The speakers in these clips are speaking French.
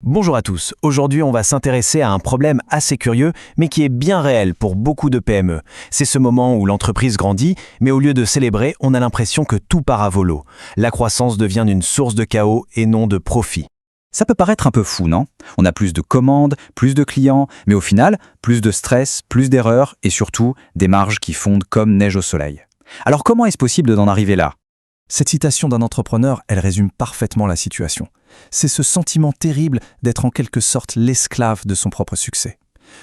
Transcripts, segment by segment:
Bonjour à tous, aujourd'hui on va s'intéresser à un problème assez curieux mais qui est bien réel pour beaucoup de PME. C'est ce moment où l'entreprise grandit mais au lieu de célébrer, on a l'impression que tout part à volo. La croissance devient une source de chaos et non de profit. Ça peut paraître un peu fou, non? On a plus de commandes, plus de clients, mais au final, plus de stress, plus d'erreurs et surtout des marges qui fondent comme neige au soleil. Alors comment est-ce possible d'en arriver là? Cette citation d'un entrepreneur, elle résume parfaitement la situation. C'est ce sentiment terrible d'être en quelque sorte l'esclave de son propre succès.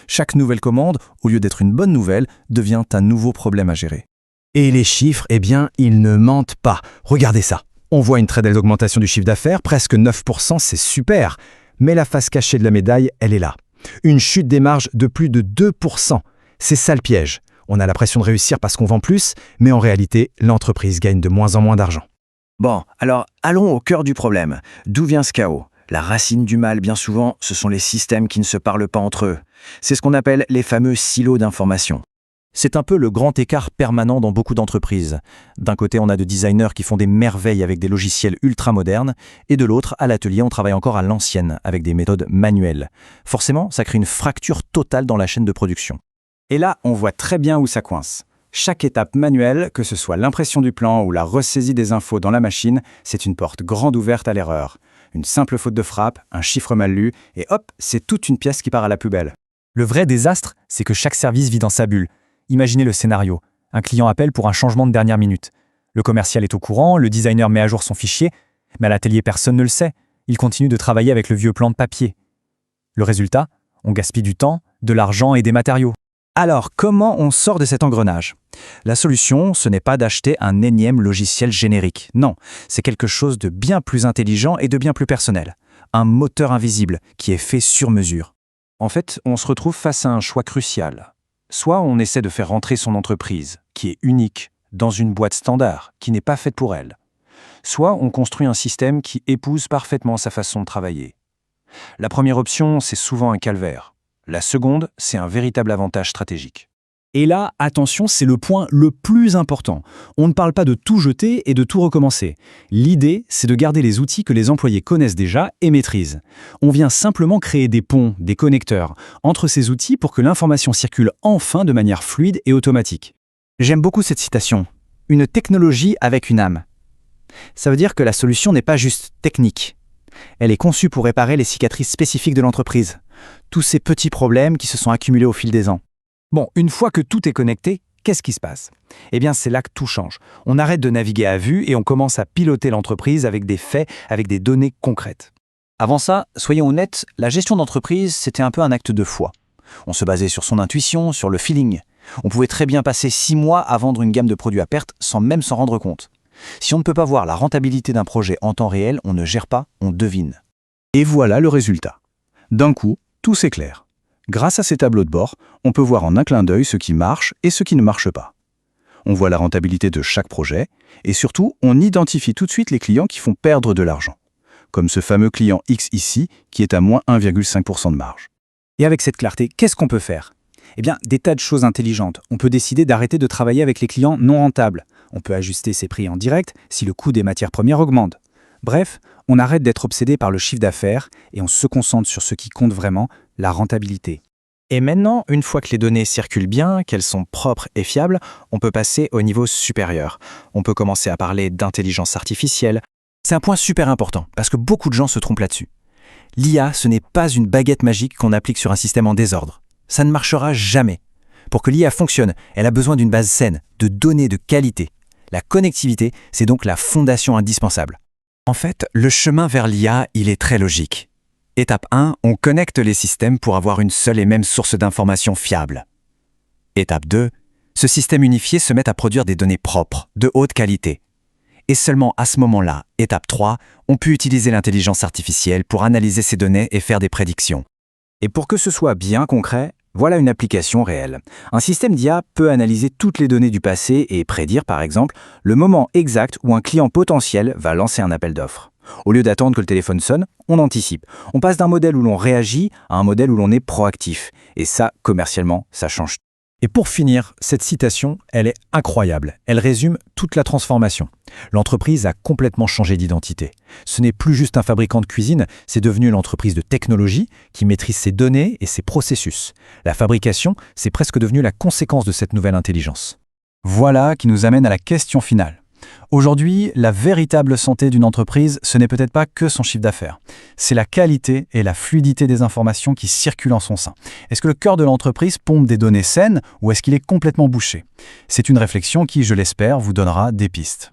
Chaque nouvelle commande, au lieu d'être une bonne nouvelle, devient un nouveau problème à gérer. Et les chiffres, eh bien, ils ne mentent pas. Regardez ça. On voit une très belle augmentation du chiffre d'affaires, presque 9%, c'est super. Mais la face cachée de la médaille, elle est là. Une chute des marges de plus de 2%. C'est ça le piège. On a la pression de réussir parce qu'on vend plus, mais en réalité, l'entreprise gagne de moins en moins d'argent. Bon, alors allons au cœur du problème. D'où vient ce chaos? La racine du mal, bien souvent, ce sont les systèmes qui ne se parlent pas entre eux. C'est ce qu'on appelle les fameux silos d'information. C'est un peu le grand écart permanent dans beaucoup d'entreprises. D'un côté, on a de designers qui font des merveilles avec des logiciels ultra modernes, et de l'autre, à l'atelier, on travaille encore à l'ancienne, avec des méthodes manuelles. Forcément, ça crée une fracture totale dans la chaîne de production. Et là, on voit très bien où ça coince. Chaque étape manuelle, que ce soit l'impression du plan ou la ressaisie des infos dans la machine, c'est une porte grande ouverte à l'erreur. Une simple faute de frappe, un chiffre mal lu, et hop, c'est toute une pièce qui part à la poubelle. Le vrai désastre, c'est que chaque service vit dans sa bulle. Imaginez le scénario. Un client appelle pour un changement de dernière minute. Le commercial est au courant, le designer met à jour son fichier, mais à l'atelier, personne ne le sait. Il continue de travailler avec le vieux plan de papier. Le résultat, on gaspille du temps, de l'argent et des matériaux. Alors, comment on sort de cet engrenage? La solution, ce n'est pas d'acheter un énième logiciel générique. Non, c'est quelque chose de bien plus intelligent et de bien plus personnel. Un moteur invisible qui est fait sur mesure. En fait, on se retrouve face à un choix crucial. Soit on essaie de faire rentrer son entreprise, qui est unique, dans une boîte standard, qui n'est pas faite pour elle. Soit on construit un système qui épouse parfaitement sa façon de travailler. La première option, c'est souvent un calvaire. La seconde, c'est un véritable avantage stratégique. Et là, attention, c'est le point le plus important. On ne parle pas de tout jeter et de tout recommencer. L'idée, c'est de garder les outils que les employés connaissent déjà et maîtrisent. On vient simplement créer des ponts, des connecteurs, entre ces outils pour que l'information circule enfin de manière fluide et automatique. J'aime beaucoup cette citation. Une technologie avec une âme. Ça veut dire que la solution n'est pas juste technique. Elle est conçue pour réparer les cicatrices spécifiques de l'entreprise. Tous ces petits problèmes qui se sont accumulés au fil des ans. Bon, une fois que tout est connecté, qu'est-ce qui se passe? Eh bien, c'est là que tout change. On arrête de naviguer à vue et on commence à piloter l'entreprise avec des faits, avec des données concrètes. Avant ça, soyons honnêtes, la gestion d'entreprise, c'était un peu un acte de foi. On se basait sur son intuition, sur le feeling. On pouvait très bien passer 6 mois à vendre une gamme de produits à perte sans même s'en rendre compte. Si on ne peut pas voir la rentabilité d'un projet en temps réel, on ne gère pas, on devine. Et voilà le résultat. D'un coup, tout s'éclaire. Grâce à ces tableaux de bord, on peut voir en un clin d'œil ce qui marche et ce qui ne marche pas. On voit la rentabilité de chaque projet et surtout, on identifie tout de suite les clients qui font perdre de l'argent. Comme ce fameux client X ici, qui est à moins 1,5% de marge. Et avec cette clarté, qu'est-ce qu'on peut faire? Eh bien, des tas de choses intelligentes. On peut décider d'arrêter de travailler avec les clients non rentables. On peut ajuster ses prix en direct si le coût des matières premières augmente. Bref, on arrête d'être obsédé par le chiffre d'affaires et on se concentre sur ce qui compte vraiment, la rentabilité. Et maintenant, une fois que les données circulent bien, qu'elles sont propres et fiables, on peut passer au niveau supérieur. On peut commencer à parler d'intelligence artificielle. C'est un point super important, parce que beaucoup de gens se trompent là-dessus. L'IA, ce n'est pas une baguette magique qu'on applique sur un système en désordre. Ça ne marchera jamais. Pour que l'IA fonctionne, elle a besoin d'une base saine, de données de qualité. La connectivité, c'est donc la fondation indispensable. En fait, le chemin vers l'IA, il est très logique. Étape 1, on connecte les systèmes pour avoir une seule et même source d'information fiable. Étape 2, ce système unifié se met à produire des données propres, de haute qualité. Et seulement à ce moment-là, étape 3, on peut utiliser l'intelligence artificielle pour analyser ces données et faire des prédictions. Et pour que ce soit bien concret, voilà une application réelle. Un système d'IA peut analyser toutes les données du passé et prédire, par exemple, le moment exact où un client potentiel va lancer un appel d'offres. Au lieu d'attendre que le téléphone sonne, on anticipe. On passe d'un modèle où l'on réagit à un modèle où l'on est proactif. Et ça, commercialement, ça change tout. Et pour finir, cette citation, elle est incroyable. Elle résume toute la transformation. L'entreprise a complètement changé d'identité. Ce n'est plus juste un fabricant de cuisine, c'est devenu une entreprise de technologie qui maîtrise ses données et ses processus. La fabrication, c'est presque devenu la conséquence de cette nouvelle intelligence. Voilà qui nous amène à la question finale. Aujourd'hui, la véritable santé d'une entreprise, ce n'est peut-être pas que son chiffre d'affaires. C'est la qualité et la fluidité des informations qui circulent en son sein. Est-ce que le cœur de l'entreprise pompe des données saines ou est-ce qu'il est complètement bouché? C'est une réflexion qui, je l'espère, vous donnera des pistes.